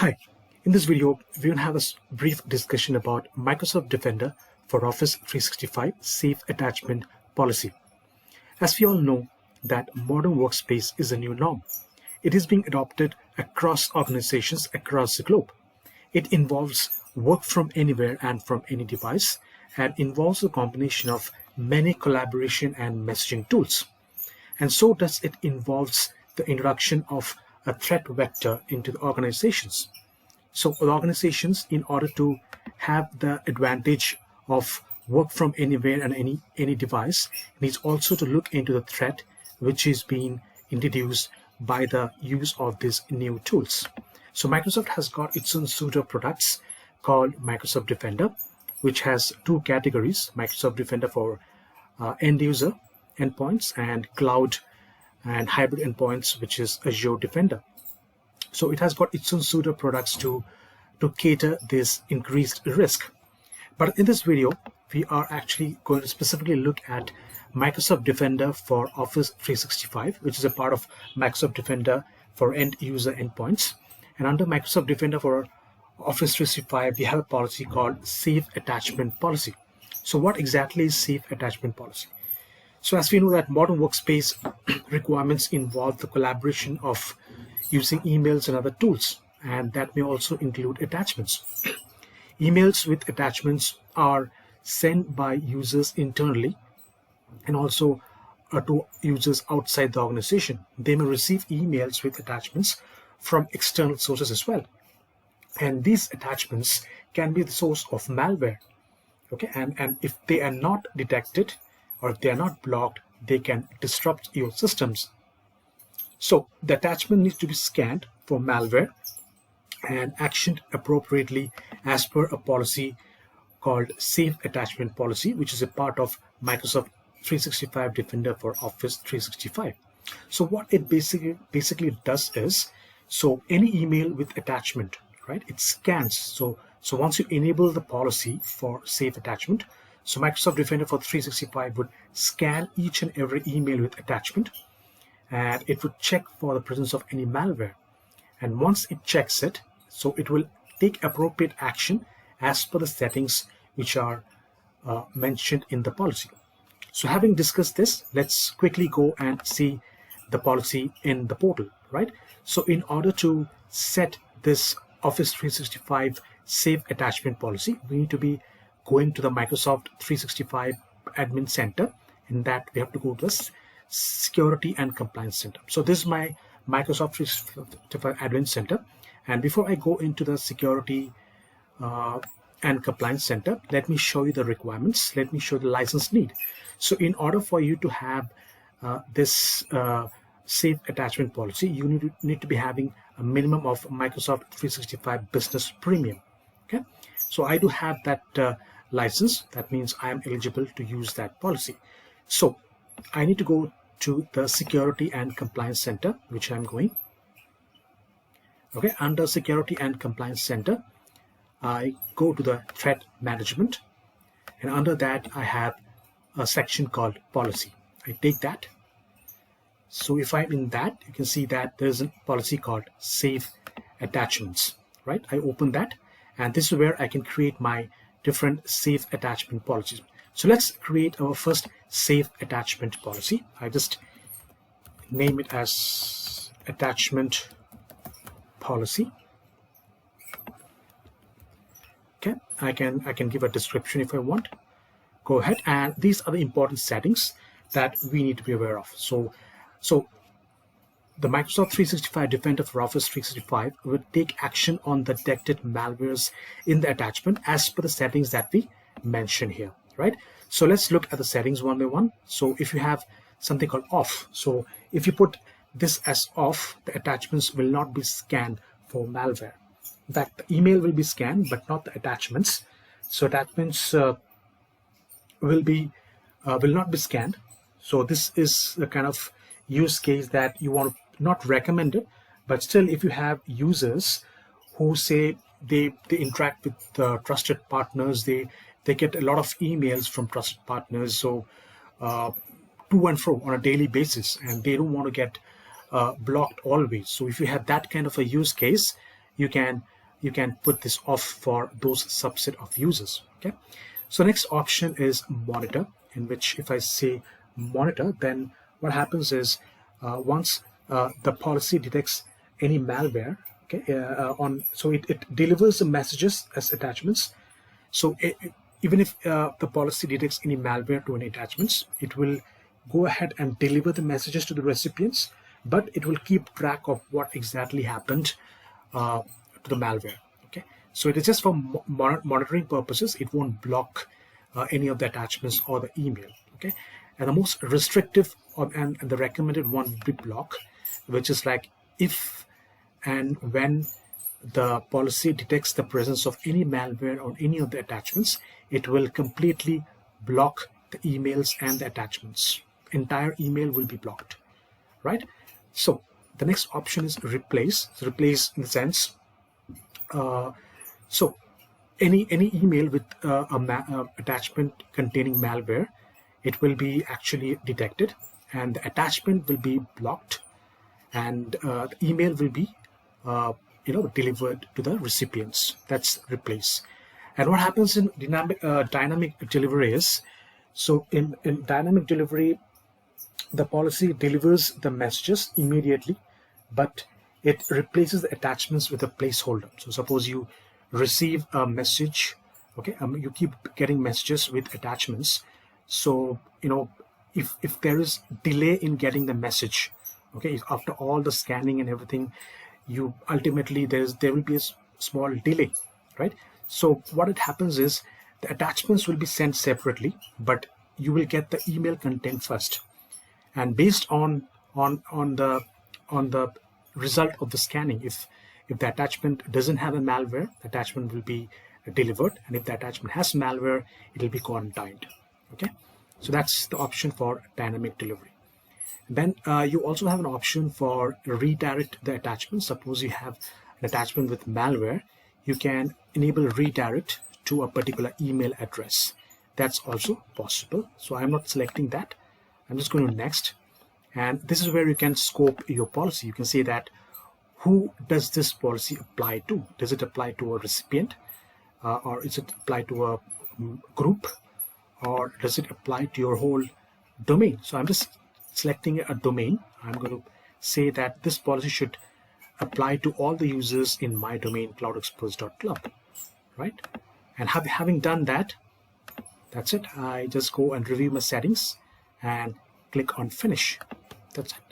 Hi, in this video, we will have a brief discussion about Microsoft Defender for Office 365 Safe Attachment Policy. As we all know that modern workspace is a new norm. It is being adopted across organizations across the globe. It involves work from anywhere and from any device and involves a combination of many collaboration and messaging tools. And so does it involves the introduction of a threat vector into the organizations. So the organizations, in order to have the advantage of work from anywhere and any device, needs also to look into the threat which is being introduced by the use of these new tools. So Microsoft has got its own suite of products called Microsoft Defender, which has two categories: Microsoft Defender for end user endpoints and cloud and hybrid endpoints, which is Azure Defender. So it has got its own suite of products to cater this increased risk. But in this video, we are actually going to specifically look at Microsoft Defender for Office 365, which is a part of Microsoft Defender for end user endpoints. And under Microsoft Defender for Office 365, we have a policy called Safe Attachment Policy. So what exactly is Safe Attachment Policy? So as we know that modern workspace requirements involve the collaboration of using emails and other tools, and that may also include attachments. Emails with attachments are sent by users internally and also to users outside the organization. They may receive emails with attachments from external sources as well. And these attachments can be the source of malware. Okay, and if they are not detected or if they are not blocked, they can disrupt your systems. So the attachment needs to be scanned for malware and actioned appropriately as per a policy called Safe Attachment Policy, which is a part of Microsoft 365 Defender for Office 365. So what it basically does is, so any email with attachment, right, it scans. So once you enable the policy for safe attachment, so Microsoft Defender for 365 would scan each and every email with attachment, and it would check for the presence of any malware. And once it checks it, so it will take appropriate action as per the settings which are mentioned in the policy. So having discussed this, let's quickly go and see the policy in the portal, right? So in order to set this Office 365 Safe Attachment Policy, we need to be going to the Microsoft 365 Admin Center, and that we have to go to the Security and Compliance Center. So this is my Microsoft 365 Admin Center, and before I go into the Security and Compliance Center, let me show you the requirements. Let me show the license need. So in order for you to have this Safe Attachment Policy, you need to be having a minimum of Microsoft 365 Business Premium. Okay, so I do have that license. That means I am eligible to use that policy. So I need to go to the Security and Compliance Center, which I'm going. Okay, under Security and Compliance Center, I go to the Threat Management, and under that I have a section called Policy. I take that. So if I'm in that, you can see that there's a policy called Safe Attachments, right? I open that, and this is where I can create my different safe attachment policies. So let's create our first safe attachment policy. I just name it as attachment policy. Okay, I can give a description if I want. Go ahead, and these are the important settings that we need to be aware of. So the Microsoft 365 Defender for Office 365 will take action on the detected malwares in the attachment as per the settings that we mentioned here, right? So let's look at the settings one by one. So if you have something called off, so if you put this as off, the attachments will not be scanned for malware. In fact, the email will be scanned, but not the attachments. So attachments will not be scanned. So this is the kind of use case that you want to not recommend it, but still, if you have users who say they interact with trusted partners, they get a lot of emails from trusted partners, so to and fro on a daily basis, and they don't want to get blocked always. So if you have that kind of a use case, you can put this off for those subset of users. Okay, so next option is monitor, in which if I say monitor, then what happens is once the policy detects any malware, okay, so it delivers the messages as attachments. So even if the policy detects any malware to any attachments, it will go ahead and deliver the messages to the recipients, but it will keep track of what exactly happened to the malware. Okay, so it is just for monitoring purposes. It won't block any of the attachments or the email. Okay, and the most restrictive and the recommended one would be block, which is like if and when the policy detects the presence of any malware on any of the attachments, it will completely block the emails and the attachments. Entire email will be blocked, right? So the next option is replace. So replace in the sense, so any email with attachment containing malware, it will be actually detected, and the attachment will be blocked, and the email will be delivered to the recipients. That's replace. And what happens in dynamic delivery is, so in dynamic delivery, the policy delivers the messages immediately, but it replaces the attachments with a placeholder. So suppose you receive a message, okay, you keep getting messages with attachments. So if there is delay in getting the message, okay, if after all the scanning and everything, you ultimately there will be a small delay, right? So what it happens is the attachments will be sent separately, but you will get the email content first, and based on the result of the scanning, if the attachment doesn't have a malware, the attachment will be delivered, and if the attachment has malware, it will be quarantined. Okay, so that's the option for dynamic delivery. Then you also have an option for redirect the attachment. Suppose you have an attachment with malware, you can enable redirect to a particular email address. That's also possible. So I'm not selecting that. I'm just going to next. And this is where you can scope your policy. You can say that who does this policy apply to? Does it apply to a recipient, or is it apply to a group, or does it apply to your whole domain? So I'm just selecting a domain. I'm going to say that this policy should apply to all the users in my domain, cloudexperts.club, right? And having done that, that's it. I just go and review my settings and click on finish. That's it.